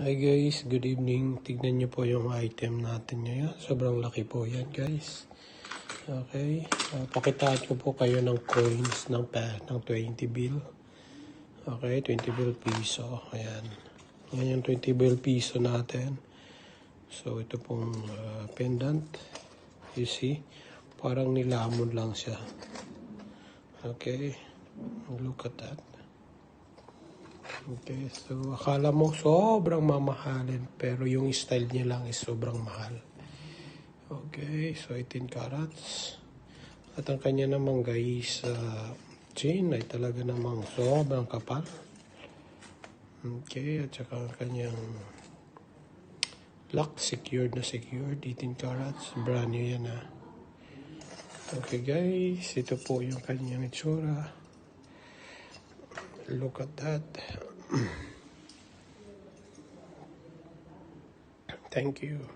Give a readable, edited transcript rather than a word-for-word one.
Hi guys, good evening. Tignan nyo po yung item natin ngayon. Sobrang laki po yan guys. Okay. Pakitaan ko po kayo ng coins ng 20 bill. Okay, 20 bill piso. Ayan. Yan yung 20 bill piso natin. So ito pong pendant. You see? Parang nilamon lang siya. Okay. Look at that. Okay, so akala mo sobrang mamahalin pero yung style niya lang is sobrang mahal. Okay, so 18 carats. At ang kanya naman guys, chain ay talaga namang sobrang kapal. Okay, at saka ang kanyang lock, secured na secured, 18 carats. Brand new yan . Okay guys, ito po yung kanyang itsura. Look at that. Thank you.